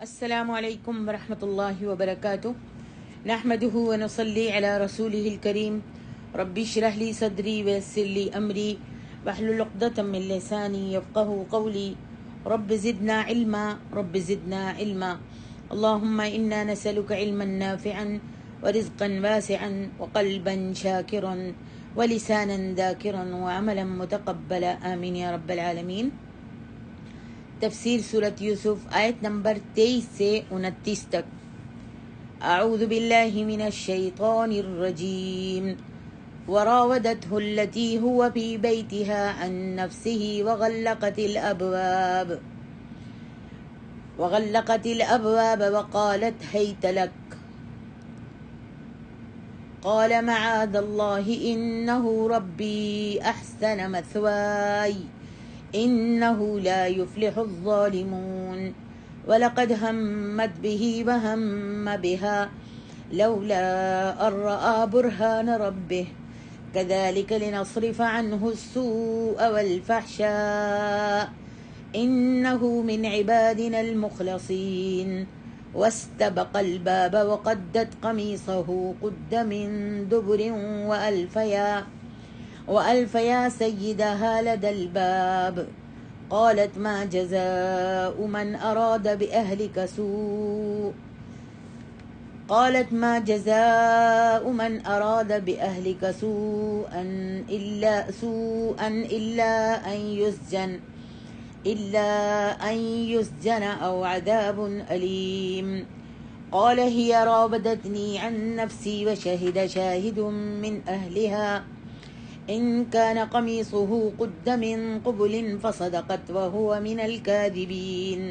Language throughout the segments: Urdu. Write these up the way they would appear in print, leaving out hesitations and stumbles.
السلام علیکم ورحمۃ اللہ وبرکاتہ نحمده ونصلي على رسوله الكريم رب اشرح لي صدري ويسر لي امري واحلل عقدة من لساني يفقهوا قولي رب زدنا علما اللهم انا نسألك علما نافعا ورزقا واسعا وقلبا شاكرا ولسانا ذاكرا وعملا متقبلا آمین یا رب العالمین۔ تفسیر سورۃ یوسف آیت نمبر 23 سے 29 تک۔ اعوذ باللہ من الشیطان الرجیم۔ وراودته التي هو في بيتها عن نفسه وغلقت الأبواب وقالت هيت لك قال معاذ الله إنه ربي أحسن مثواي إنه لا يفلح الظالمون ولقد همت به وهم بها لولا أن رأى برهان ربه كذلك لنصرف عنه السوء والفحشاء إنه من عبادنا المخلصين واستبق الباب وقدت قميصه قد من دبر وألف يا سيدها لدى الباب قالت ما جزاء من أراد بأهلك سوءا إلا أن يسجن أو عذاب أليم قال هي راودتني عن نفسي وشهد شاهد من أهلها إن كان قميصه قد من قبل فصدقت وهو من الكاذبين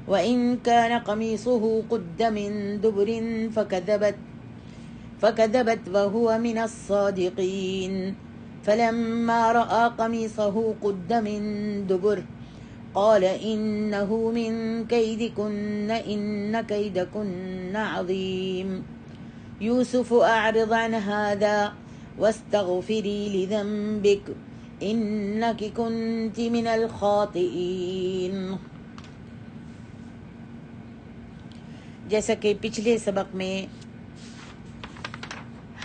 وإن كان قميصه قد من دبر فكذبت وهو من الصادقين فلما رأى قميصه قد من دبر قال إنه من كيدكن إن كيدكن عظيم يوسف أعرض عن هذا واستغفری لذنبک انک کنت من الخاطئین۔ جیسا کہ پچھلے سبق میں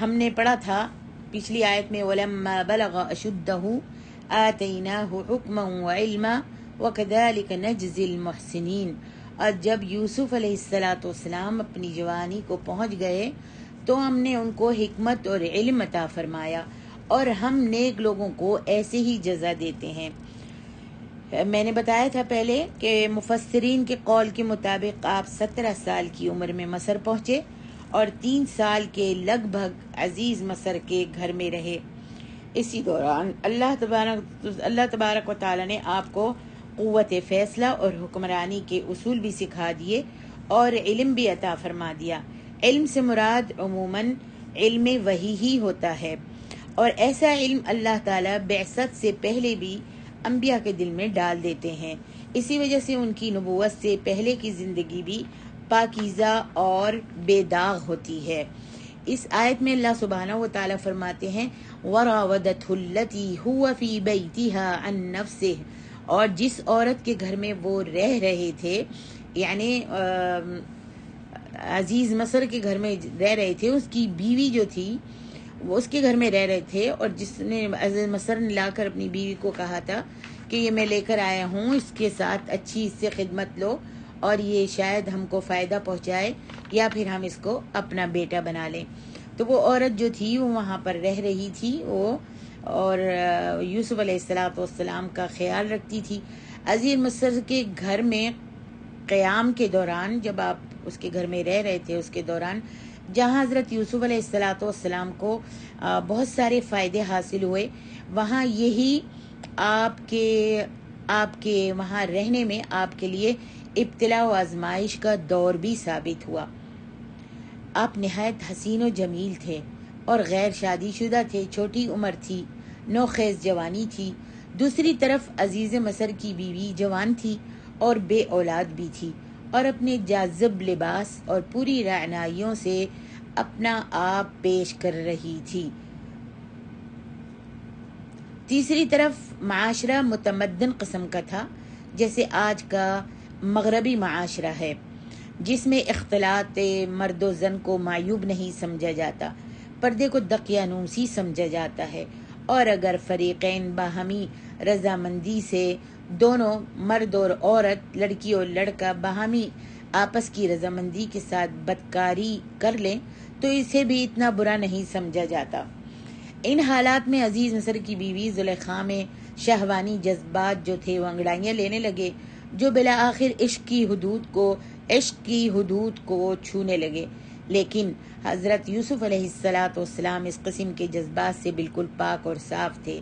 ہم نے پڑھا تھا، پچھلی آیت میں وَلَمَّا بَلَغَ أَشُدَّهُ آتَيْنَاهُ حُكْمًا وَعِلْمًا وَكَذَلِكَ نَجْزِي الْمُحْسِنِينَ۔ اور جب یوسف علیہ السلام اپنی جوانی کو پہنچ گئے تو ہم نے ان کو حکمت اور علم عطا فرمایا اور ہم نیک لوگوں کو ایسے ہی جزا دیتے ہیں۔ میں نے بتایا تھا پہلے کہ مفسرین کے قول کے مطابق آپ 17 سال کی عمر میں مصر پہنچے اور 3 سال کے لگ بھگ عزیز مصر کے گھر میں رہے۔ اسی دوران اللہ تبارک و تعالی نے آپ کو قوت فیصلہ اور حکمرانی کے اصول بھی سکھا دیے اور علم بھی عطا فرما دیا۔ علم سے مراد عموماً علم وحی ہی ہوتا ہے، اور ایسا علم اللہ تعالیٰ بعثت سے پہلے بھی انبیاء کے دل میں ڈال دیتے ہیں۔ اسی وجہ سے ان کی نبوت سے پہلے کی زندگی بھی پاکیزہ اور بے داغ ہوتی ہے۔ اس آیت میں اللہ سبحانہ و تعالیٰ فرماتے ہیں وَرَاوَدَتْهُ الَّتِي هُوَ فِي بَيْتِهَا عَن نَفْسِهِ، اور جس عورت کے گھر میں وہ رہ رہے تھے، یعنی عزیز مصر کے گھر میں رہ رہے تھے، اس کی بیوی جو تھی وہ اس کے گھر میں رہ رہے تھے، اور جس نے عزیز مصر نے لا کر اپنی بیوی کو کہا تھا کہ یہ میں لے کر آیا ہوں، اس کے ساتھ اچھی اس سے خدمت لو اور یہ شاید ہم کو فائدہ پہنچائے یا پھر ہم اس کو اپنا بیٹا بنا لیں۔ تو وہ عورت جو تھی وہ وہاں پر رہ رہی تھی وہ، اور یوسف علیہ السلام کا خیال رکھتی تھی۔ عزیز مصر کے گھر میں قیام کے دوران، جب آپ اس کے گھر میں رہ رہے تھے، اس کے دوران جہاں حضرت یوسف علیہ السلام کو بہت سارے فائدے حاصل ہوئے، وہاں یہی آپ کے وہاں رہنے میں آپ کے لیے ابتلا و آزمائش کا دور بھی ثابت ہوا۔ آپ نہایت حسین و جمیل تھے اور غیر شادی شدہ تھے، چھوٹی عمر تھی، نوخیز جوانی تھی۔ دوسری طرف عزیز مصر کی بیوی جوان تھی اور بے اولاد بھی تھی، اور اپنے جاذب لباس اور پوری رعنائیوں سے اپنا آپ پیش کر رہی تھی۔ تیسری طرف معاشرہ متمدن قسم کا تھا، جیسے آج کا مغربی معاشرہ ہے۔ جس میں اختلاط مرد و زن کو معیوب نہیں سمجھا جاتا، پردے کو دقیانوسی سمجھا جاتا ہے، اور اگر فریقین باہمی رضامندی سے دونوں مرد اور عورت، لڑکی اور لڑکا باہمی آپس کی رضامندی کے ساتھ بدکاری کر لیں تو اسے بھی اتنا برا نہیں سمجھا جاتا۔ ان حالات میں عزیز مصر کی بیوی زلیخا میں شہوانی جذبات جو تھے وہ انگڑائیاں لینے لگے، جو بالآخر عشق کی حدود کو چھونے لگے، لیکن حضرت یوسف علیہ السلام اس قسم کے جذبات سے بالکل پاک اور صاف تھے۔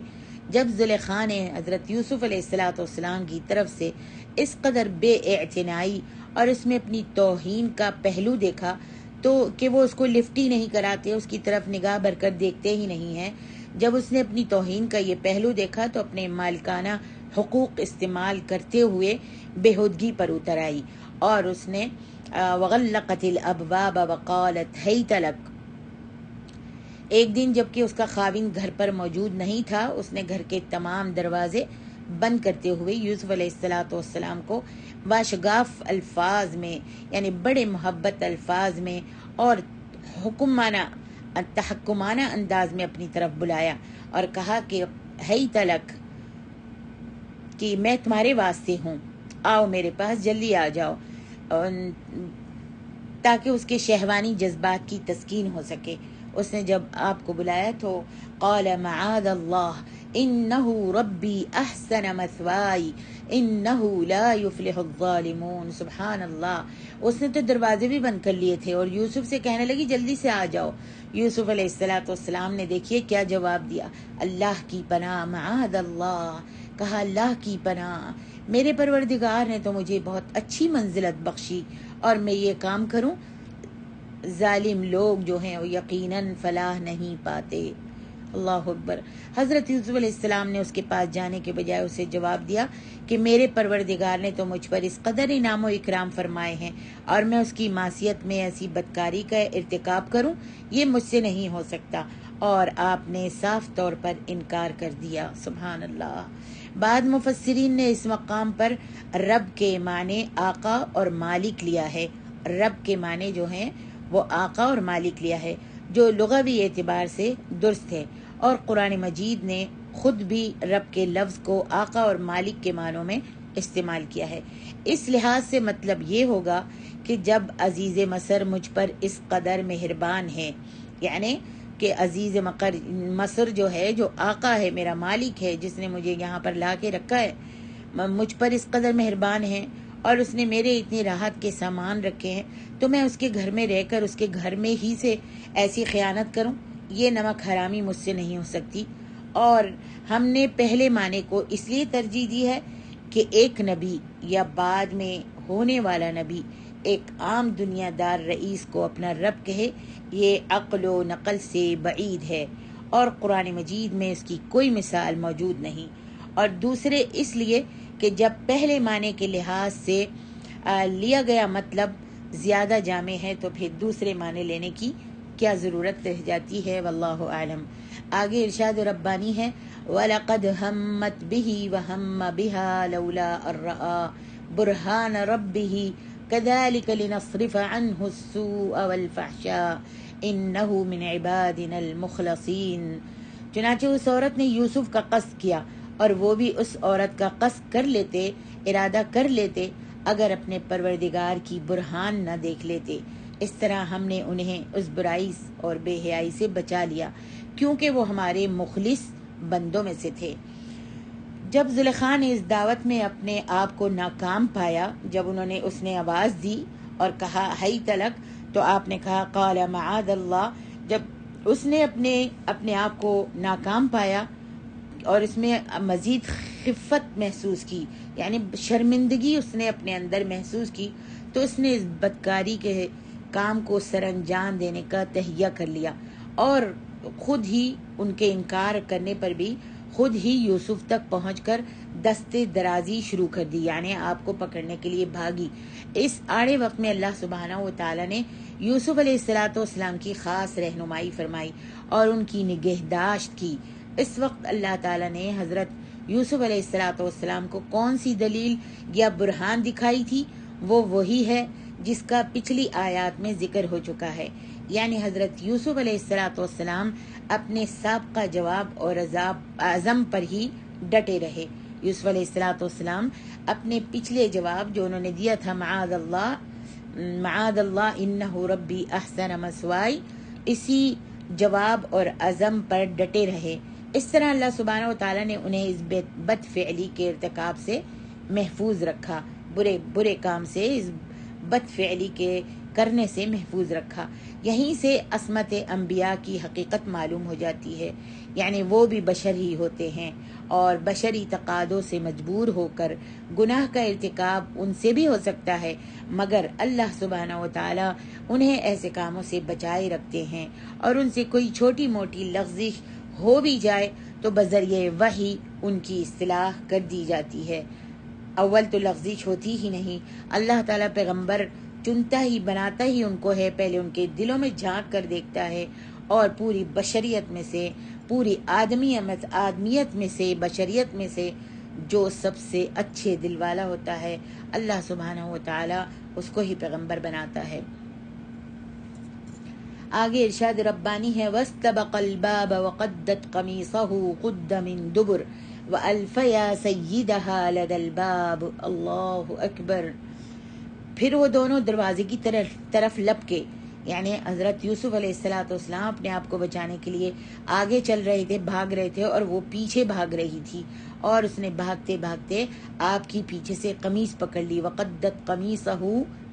جب زلیخا نے حضرت یوسف علیہ السلام کی طرف سے اس قدر بے اعتنائی اور اس میں اپنی توہین کا پہلو دیکھا تو کہ وہ اس کو لفٹ ہی نہیں کراتے، اس کی طرف نگاہ بھر کر دیکھتے ہی نہیں ہیں، جب اس نے اپنی توہین کا یہ پہلو دیکھا تو اپنے مالکانہ حقوق استعمال کرتے ہوئے بےہودگی پر اتر آئی، اور اس نے وغلقت الابواب وقالت ہیت لک۔ ایک دن جب کہ اس کا خاوند گھر پر موجود نہیں تھا، اس نے گھر کے تمام دروازے بند کرتے ہوئے یوسف علیہ السلام کو باشگاف الفاظ میں، یعنی بڑے محبت الفاظ میں اور تحکمانہ انداز میں اپنی طرف بلایا اور کہا کہ ہیت لک، کہ میں تمہارے واسطے ہوں، آؤ میرے پاس، جلدی آ جاؤ، تاکہ اس کے شہوانی جذبات کی تسکین ہو سکے۔ اس نے جب آپ کو بلایا تو قال معاذ اللہ انہ ربی احسن مثوائی انہ لا یفلح الظالمون۔ سبحان اللہ، اس نے تو دروازے بھی بند کر لیے تھے اور یوسف سے کہنے لگی جلدی سے آ جاؤ۔ یوسف علیہ السلام نے دیکھیے کیا جواب دیا، اللہ کی پناہ، معاذ اللہ، کہا اللہ کی پناہ، میرے پروردگار نے تو مجھے بہت اچھی منزلت بخشی اور میں یہ کام کروں، ظالم لوگ جو ہیں وہ یقیناً فلاح نہیں پاتے۔ اللہ اکبر۔ حضرت یوسف علیہ السلام نے اس کے پاس جانے کے بجائے اسے جواب دیا کہ میرے پروردگار نے تو مجھ پر اس قدر انعام و اکرام فرمائے ہیں اور میں اس کی معصیت میں ایسی بدکاری کا ارتکاب کروں، یہ مجھ سے نہیں ہو سکتا، اور آپ نے صاف طور پر انکار کر دیا۔ سبحان اللہ۔ بعد مفسرین نے اس مقام پر رب کے معنی آقا اور مالک لیا ہے، رب کے معنی جو ہیں وہ آقا اور مالک لیا ہے، جو لغوی اعتبار سے درست ہے، اور قرآن مجید نے خود بھی رب کے لفظ کو آقا اور مالک کے معنوں میں استعمال کیا ہے۔ اس لحاظ سے مطلب یہ ہوگا کہ جب عزیز مصر مجھ پر اس قدر مہربان ہے، یعنی کہ عزیز مصر جو ہے، جو آقا ہے، میرا مالک ہے، جس نے مجھے یہاں پر لا کے رکھا ہے، مجھ پر اس قدر مہربان ہے اور اس نے میرے اتنی راحت کے سامان رکھے ہیں، تو میں اس کے گھر میں رہ کر اس کے گھر میں ہی سے ایسی خیانت کروں، یہ نمک حرامی مجھ سے نہیں ہو سکتی۔ اور ہم نے پہلے معنی کو اس لیے ترجیح دی ہے کہ ایک نبی یا بعد میں ہونے والا نبی ایک عام دنیا دار رئیس کو اپنا رب کہے، یہ عقل و نقل سے بعید ہے، اور قرآن مجید میں اس کی کوئی مثال موجود نہیں۔ اور دوسرے اس لیے کہ جب پہلے معنی کے لحاظ سے لیا گیا مطلب زیادہ جامع ہے تو پھر دوسرے معنی لینے کی کیا ضرورت رہ جاتی ہے، واللہ اعلم۔ آگے ارشاد ربانی ہے وَلَقَدْ هَمَّتْ بِهِ وَهَمَّ بِهَا لَوْلَا أَن رَّأَىٰ بُرْهَانَ رَبِّهِ كَذَٰلِكَ لِنَصْرِفَ عَنْهُ السُّوءَ وَالْفَحْشَاءَ إِنَّهُ مِنْ عِبَادِنَا الْمُخْلَصِينَ۔ چنانچہ اس عورت نے یوسف کا قصد کیا، اور وہ بھی اس عورت کا قصد کر لیتے، ارادہ کر لیتے، اگر اپنے پروردگار کی برہان نہ دیکھ لیتے۔ اس طرح ہم نے انہیں اس برائی اور بے حیائی سے بچا لیا، کیونکہ وہ ہمارے مخلص بندوں میں سے تھے۔ جب زلیخا نے اس دعوت میں اپنے آپ کو ناکام پایا، جب اس نے آواز دی اور کہا ہیت لک، تو آپ نے کہا قال معاذ اللہ۔ جب اس نے اپنے آپ کو ناکام پایا اور اس میں مزید خفت محسوس کی، یعنی شرمندگی اس نے اپنے اندر محسوس کی، تو اس نے اس بدکاری کے کام کو سر انجام دینے کا تہیہ کر لیا، اور خود ہی ان کے انکار کرنے پر بھی خود ہی یوسف تک پہنچ کر دستے درازی شروع کر دی، یعنی آپ کو پکڑنے کے لیے بھاگی۔ اس آڑے وقت میں اللہ سبحانہ و تعالیٰ نے یوسف علیہ السلام کی خاص رہنمائی فرمائی اور ان کی نگہداشت کی۔ اس وقت اللہ تعالیٰ نے حضرت یوسف علیہ السلام کو کون سی دلیل یا برہان دکھائی تھی؟ وہ وہی ہے جس کا پچھلی آیات میں ذکر ہو چکا ہے، یعنی حضرت یوسف علیہ السلام اپنے سابقہ جواب اور عزم پر ہی ڈٹے رہے۔ یوسف علیہ السلام اپنے پچھلے جواب جو انہوں نے دیا تھا معاذ اللہ انہ ربی احسن مثوائی، اسی جواب اور عزم پر ڈٹے رہے۔ اس طرح اللہ سبحانہ و تعالیٰ نے انہیں اس بد فعلی کے ارتکاب سے محفوظ رکھا، برے کام سے، اس بد فعلی کے کرنے سے محفوظ رکھا۔ یہیں سے عصمت انبیاء کی حقیقت معلوم ہو جاتی ہے، یعنی وہ بھی بشر ہی ہوتے ہیں اور بشری تقاضوں سے مجبور ہو کر گناہ کا ارتکاب ان سے بھی ہو سکتا ہے، مگر اللہ سبحانہ و تعالیٰ انہیں ایسے کاموں سے بچائے رکھتے ہیں، اور ان سے کوئی چھوٹی موٹی لغزش ہو بھی جائے تو بذریعہ وحی ان کی اصلاح کر دی جاتی ہے۔ اول تو لغزش ہوتی ہی نہیں، اللہ تعالیٰ پیغمبر چنتا ہی بناتا ہی ان کو ہے، پہلے ان کے دلوں میں جھانک کر دیکھتا ہے اور پوری بشریت میں سے، پوری آدمیت میں سے، بشریت میں سے جو سب سے اچھے دل والا ہوتا ہے اللہ سبحانہ و تعالیٰ اس کو ہی پیغمبر بناتا ہے۔ آگے ارشاد ربانی ہے وَاسْتَبَقَ الْبَابَ وَقَدَّتْ قَمِيصَهُ قُدَّ مِن دُبُرٍ وَأَلْفَ يَا سَيِّدَهَا لَدَى الْبَابِ اللہ اکبر۔ پھر وہ دونوں دروازے کی طرف لپکے، یعنی حضرت یوسف علیہ السلام اپنے آپ کو بچانے کے لیے آگے چل رہے تھے، بھاگ رہے تھے، اور وہ پیچھے بھاگ رہی تھی، اور اس نے بھاگتے بھاگتے آپ کی پیچھے سے قمیص پکڑ لی۔ وقدت قمیصہ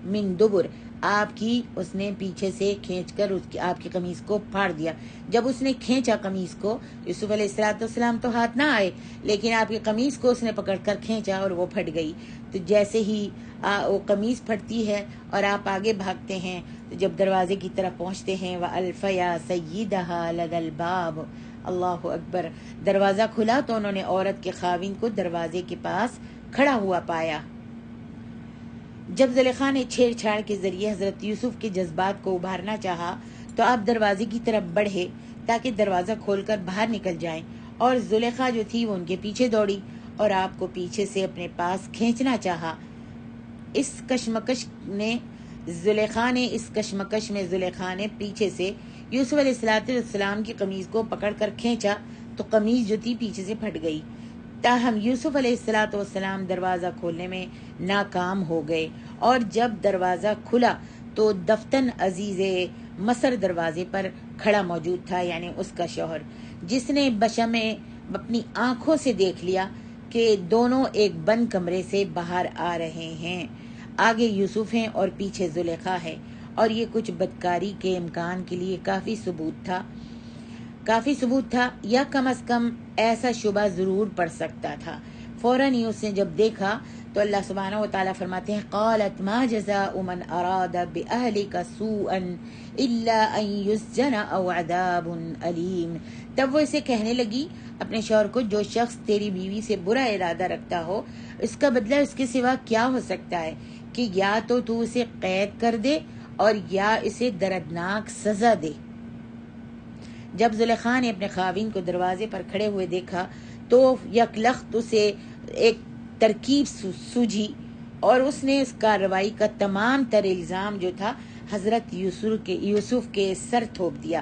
من دبر، آپ کی اس نے پیچھے سے کھینچ کر آپ کی قمیص کو پھاڑ دیا۔ جب اس نے کھینچا قمیص کو، یوسف علیہ السلام تو ہاتھ نہ آئے، لیکن آپ کی قمیص کو اس نے پکڑ کر کھینچا اور وہ پھٹ گئی۔ تو جیسے ہی وہ قمیص پھٹتی ہے اور آپ آگے بھاگتے ہیں، تو جب دروازے کی طرف پہنچتے ہیں وَأَلْفَ يَا سَيِّدَهَا لَدَى الْبَابِ اللہ اکبر، دروازہ کھلا تو انہوں نے عورت کے خاوند کو دروازے کے پاس کھڑا ہوا پایا۔ جب زلیخا نے چھیڑ چھاڑ کے ذریعے حضرت یوسف کے جذبات کو ابھارنا چاہا تو آپ دروازے کی طرف بڑھے تاکہ دروازہ کھول کر باہر نکل جائیں، اور زلیخا جو تھی وہ ان کے پیچھے دوڑی اور آپ کو پیچھے سے اپنے پاس کھینچنا چاہا۔ اس کشمکش میں زلیخا نے پیچھے سے یوسف علیہ السلام کی قمیض کو پکڑ کر کھینچا تو قمیض جو تھی پیچھے سے پھٹ گئی۔ تاہم یوسف علیہ السلام دروازہ کھولنے میں ناکام ہو گئے، اور جب دروازہ کھلا تو دفتن عزیز مصر دروازے پر کھڑا موجود تھا، یعنی اس کا شوہر، جس نے بشم اپنی آنکھوں سے دیکھ لیا کہ دونوں ایک بند کمرے سے باہر آ رہے ہیں۔ آگے یوسف ہیں اور پیچھے زلیخا ہے، اور یہ کچھ بدکاری کے امکان کے لیے کافی ثبوت تھا، یا کم از کم ایسا شبہ ضرور پڑ سکتا تھا۔ فوراً ہی اس نے جب دیکھا تو اللہ سبحانہ و تعالیٰ فرماتے ہیں قالت ما جزاء من اراد بأہلک سوءا الا ان یسجن او عذاب علیم۔ تب وہ اسے کہنے لگی اپنے شوہر کو، جو شخص تیری بیوی سے برا ارادہ رکھتا ہو اس کا بدلہ اس کے سوا کیا ہو سکتا ہے کہ یا تو اسے قید کر دے اور یا اسے دردناک سزا دے۔ جب زلیخا نے اپنے خاوند کو دروازے پر کھڑے ہوئے دیکھا تو یکلخت اسے ایک ترکیب سوجھی، اور اس نے اس کارروائی کا تمام تر الزام جو تھا حضرت یوسف کے سر تھوپ دیا،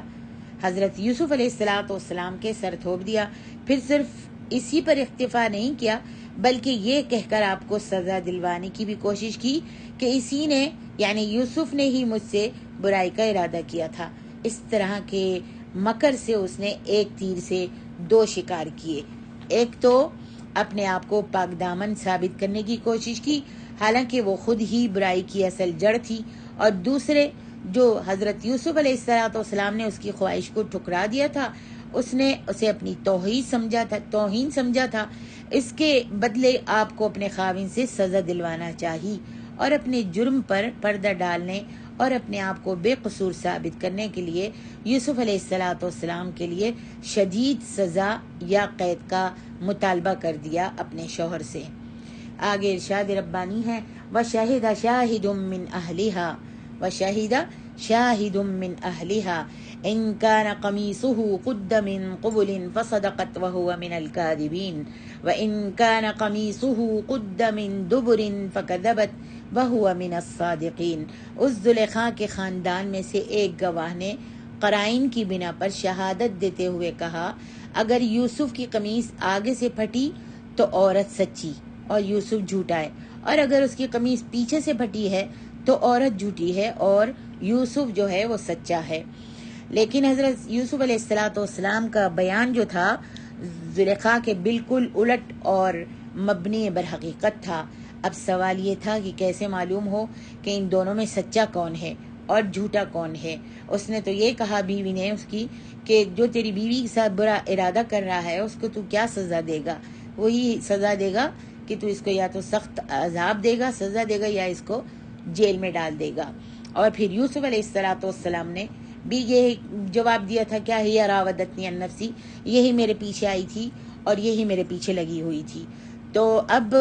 حضرت یوسف علیہ السلام کے سر تھوپ دیا۔ پھر صرف اسی پر اکتفا نہیں کیا بلکہ یہ کہہ کر آپ کو سزا دلوانے کی بھی کوشش کی کہ اسی نے، یعنی یوسف نے ہی مجھ سے برائی کا ارادہ کیا تھا۔ اس طرح کے مکر سے اس نے ایک تیر سے دو شکار کیے، ایک تو اپنے آپ کو پاک دامن ثابت کرنے کی کوشش کی حالانکہ وہ خود ہی برائی کی اصل جڑ تھی، اور دوسرے جو حضرت یوسف علیہ السلام نے اس کی خواہش کو ٹھکرا دیا تھا، اس نے اسے اپنی توہین سمجھا تھا، اس کے بدلے آپ کو اپنے خاوند سے سزا دلوانا چاہی، اور اپنے جرم پر پردہ ڈالنے اور اپنے آپ کو بے قصور ثابت کرنے کے لیے یوسف علیہ السلام کے لیے شدید سزا یا قید کا مطالبہ کر دیا اپنے شوہر سے۔ آگے ارشاد ربانی ہے وَشَهِدَ شَاهِدٌ مِّنْ أَهْلِهَا إِنْ كَانَ قَمِيصُهُ قُدَّ مِنْ قُبُلٍ فَصَدَقَتْ وَهُوَ مِنَ الْكَاذِبِينَ وَإِنْ كَانَ قَمِيصُهُ قُدَّ مِنْ دُبُرٍ فَكَذَبَتْ وہو من الصادقین۔ اس زلیخا کے خاندان میں سے ایک گواہ نے قرائن کی بنا پر شہادت دیتے ہوئے کہا اگر یوسف کی قمیص آگے سے پھٹی تو عورت سچی اور یوسف جھوٹا ہے، اور اگر اس کی قمیص پیچھے سے پھٹی ہے تو عورت جھوٹی ہے اور یوسف جو ہے وہ سچا ہے۔ لیکن حضرت یوسف علیہ السلام کا بیان جو تھا زلیخا کے بالکل الٹ اور مبنی بر حقیقت تھا۔ اب سوال یہ تھا کہ کیسے معلوم ہو کہ ان دونوں میں سچا کون ہے اور جھوٹا کون ہے؟ اس نے تو یہ کہا بیوی نے اس کی کہ جو تیری بیوی کے ساتھ برا ارادہ کر رہا ہے اس کو تو کیا سزا دے گا؟ وہی سزا دے گا کہ تو اس کو یا تو سخت عذاب دے گا، سزا دے گا، یا اس کو جیل میں ڈال دے گا۔ اور پھر یوسف علیہ السلام نے بھی یہ جواب دیا تھا کیا ہی راودتنی عن نفسی، یہی میرے پیچھے آئی تھی اور یہی میرے پیچھے لگی ہوئی تھی۔ تو اب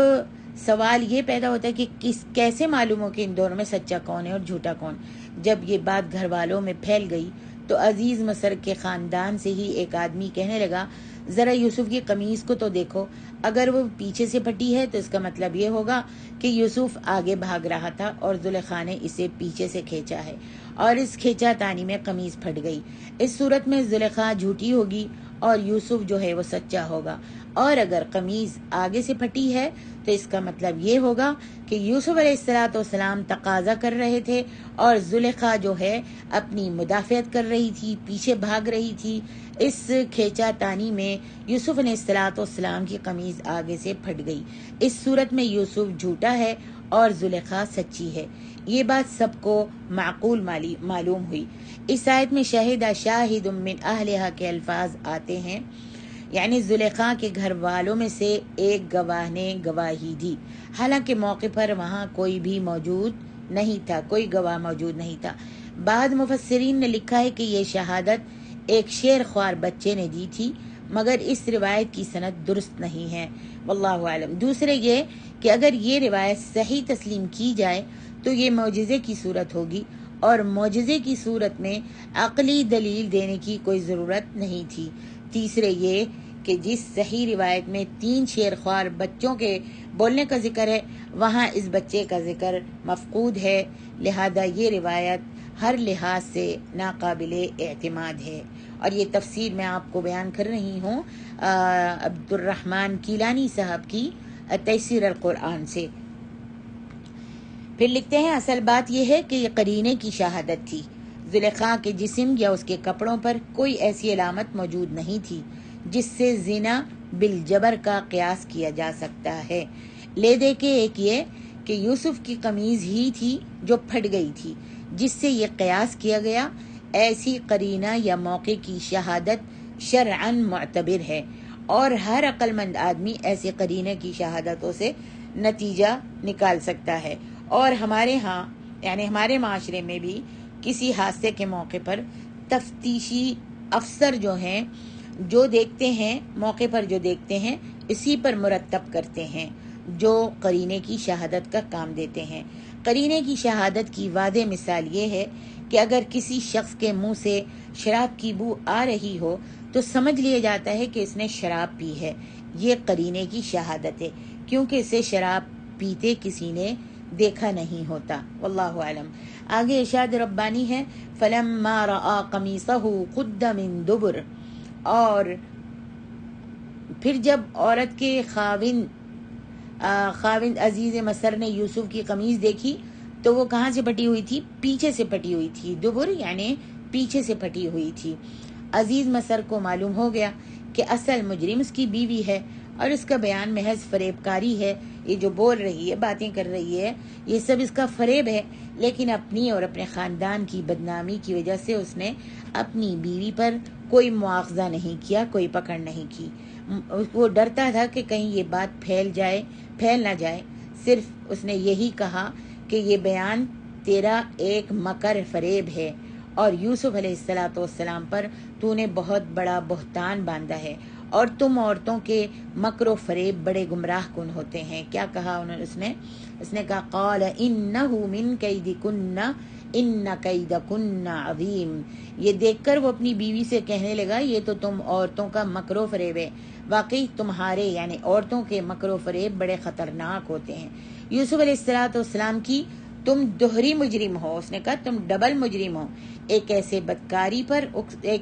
سوال یہ پیدا ہوتا ہے کہ کیسے معلوم ہو کہ ان دونوں میں سچا کون ہے اور جھوٹا کون؟ جب یہ بات گھر والوں میں پھیل گئی تو عزیز مصر کے خاندان سے ہی ایک آدمی کہنے لگا ذرا یوسف کی قمیص کو تو دیکھو، اگر وہ پیچھے سے پھٹی ہے تو اس کا مطلب یہ ہوگا کہ یوسف آگے بھاگ رہا تھا اور زلیخا نے اسے پیچھے سے کھینچا ہے اور اس کھینچا تانی میں قمیص پھٹ گئی۔ اس صورت میں زلیخا جھوٹی ہوگی اور یوسف جو ہے وہ سچا ہوگا، اور اگر قمیص آگے سے پھٹی ہے تو اس کا مطلب یہ ہوگا کہ یوسف علیہ السلام تقاضا کر رہے تھے اور زلیخا جو ہے اپنی مدافعت کر رہی تھی، پیچھے بھاگ رہی تھی۔ اس کھینچا تانی میں یوسف علیہ السلام کی قمیض آگے سے پھٹ گئی۔ اس صورت میں یوسف جھوٹا ہے اور زلیخا سچی ہے۔ یہ بات سب کو معقول معلوم ہوئی۔ اس آیت میں شہد شاہد من اہلہا کے الفاظ آتے ہیں، یعنی زلیخا کے گھر والوں میں سے ایک گواہ نے گواہی دی، حالانکہ موقع پر وہاں کوئی بھی موجود نہیں تھا، کوئی گواہ موجود نہیں تھا۔ بعض مفسرین نے لکھا ہے کہ یہ شہادت ایک شیر خوار بچے نے دی تھی، مگر اس روایت کی سند درست نہیں ہے، واللہ عالم۔ دوسرے یہ کہ اگر یہ روایت صحیح تسلیم کی جائے تو یہ معجزے کی صورت ہوگی، اور معجزے کی صورت میں عقلی دلیل دینے کی کوئی ضرورت نہیں تھی۔ تیسرے یہ کہ جس صحیح روایت میں 3 شیر خوار بچوں کے بولنے کا ذکر ہے وہاں اس بچے کا ذکر مفقود ہے، لہذا یہ روایت ہر لحاظ سے ناقابل اعتماد ہے۔ اور یہ تفسیر میں آپ کو بیان کر رہی ہوں عبد الرحمن کیلانی صاحب کی تیسیر القرآن سے۔ پھر لکھتے ہیں اصل بات یہ ہے کہ یہ قرینے کی شہادت تھی۔ زلیخا کے جسم یا اس کے کپڑوں پر کوئی ایسی علامت موجود نہیں تھی جس سے زنا بالجبر کا قیاس کیا جا سکتا ہے۔ لے دے کے ایک یہ کہ یوسف کی قمیض ہی تھی جو پھٹ گئی تھی جس سے یہ قیاس کیا گیا، ایسی قرینہ یا موقع کی شہادت شرعاً معتبر ہے، اور ہر عقل مند آدمی ایسے قرینے کی شہادتوں سے نتیجہ نکال سکتا ہے۔ اور ہمارے ہاں یعنی ہمارے معاشرے میں بھی کسی حادثے کے موقع پر تفتیشی افسر جو ہیں جو دیکھتے ہیں، موقع پر جو دیکھتے ہیں اسی پر مرتب کرتے ہیں، جو قرینے کی شہادت کا کام دیتے ہیں۔ قرینے کی شہادت کی واضح مثال یہ ہے کہ اگر کسی شخص کے منہ سے شراب کی بو آ رہی ہو تو سمجھ لیا جاتا ہے کہ اس نے شراب پی ہے، یہ قرینے کی شہادت ہے، کیونکہ اسے شراب پیتے کسی نے دیکھا نہیں ہوتا، واللہ اعلم۔ آگے ارشاد ربانی ہے فَلَمَّا رَأَىٰ قَمِيصَهُ قُدَّ مِن دُبُرٍ، اور پھر جب عورت کے خاوند عزیز مصر نے یوسف کی قمیض دیکھی تو وہ کہاں سے پھٹی ہوئی تھی؟ پیچھے سے پھٹی ہوئی تھی۔ دبر یعنی پیچھے سے پھٹی ہوئی تھی۔ عزیز مصر کو معلوم ہو گیا کہ اصل مجرم اس کی بیوی ہے اور اس کا بیان محض فریب کاری ہے، یہ جو بول رہی ہے، باتیں کر رہی ہے، یہ سب اس کا فریب ہے، لیکن اپنی اور اپنے خاندان کی بدنامی کی وجہ سے اس نے اپنی بیوی پر کوئی مواخذہ نہیں کیا، کوئی پکڑ نہیں کی۔ وہ ڈرتا تھا کہ کہیں یہ بات پھیل نہ جائے، صرف اس نے یہی کہا کہ یہ بیان تیرا ایک مکر فریب ہے اور یوسف علیہ السلام پر تو نے بہت بڑا بہتان باندھا ہے، اور تم عورتوں کے مکر و فریب بڑے گمراہ کن ہوتے ہیں۔ کیا کہا اس نے کہا قال انہ من کیدکن ان کیدکن عظیم۔ یہ دیکھ کر وہ اپنی بیوی سے کہنے لگا یہ تو تم عورتوں کا مکر و فریب ہے، واقعی تمہارے یعنی عورتوں کے مکر و فریب بڑے خطرناک ہوتے ہیں۔ یوسف علیہ السلام کی تم دوہری مجرم ہو. اس نے کہا تم ڈبل مجرم ہو. ایک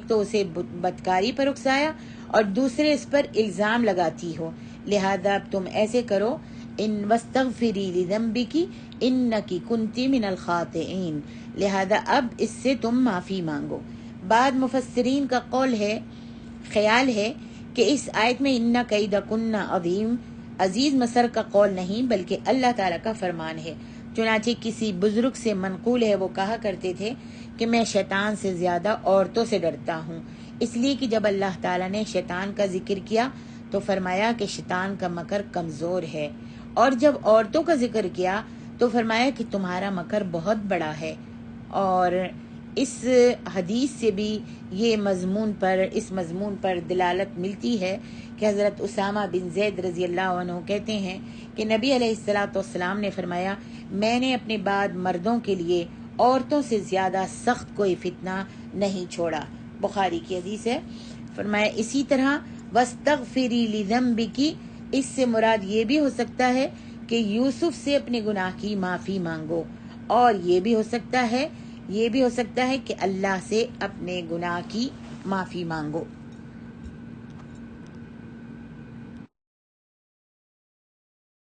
تو اسے بدکاری پر اکسایا اور دوسرے اس پر الزام لگاتی ہو. لہذا اب تم ایسے کرو ان واستغفری لذنبک انکی کنتی من الخاطئین. لہذا اب اس سے تم معافی مانگو. بعد مفسرین کا خیال ہے کہ اس آیت میں ان کیدکن عظیم عزیز مصر کا قول نہیں بلکہ اللہ تعالیٰ کا فرمان ہے. چنانچہ کسی بزرگ سے منقول ہے وہ کہا کرتے تھے کہ میں شیطان سے زیادہ عورتوں سے ڈرتا ہوں، اس لیے کہ جب اللہ تعالیٰ نے شیطان کا ذکر کیا تو فرمایا کہ شیطان کا مکر کمزور ہے، اور جب عورتوں کا ذکر کیا تو فرمایا کہ تمہارا مکر بہت بڑا ہے. اور اس حدیث سے بھی اس مضمون پر دلالت ملتی ہے کہ حضرت اسامہ بن زید رضی اللہ عنہ کہتے ہیں کہ نبی علیہ السلام نے فرمایا میں نے اپنے بعد مردوں کے لیے عورتوں سے زیادہ سخت کوئی فتنہ نہیں چھوڑا. بخاری کی حدیث ہے. فرمایا اسی طرح واستغفری لذنبک، اس سے مراد یہ بھی ہو سکتا ہے کہ یوسف سے اپنے گناہ کی معافی مانگو، اور یہ بھی ہو سکتا ہے کہ اللہ سے اپنے گناہ کی معافی مانگو.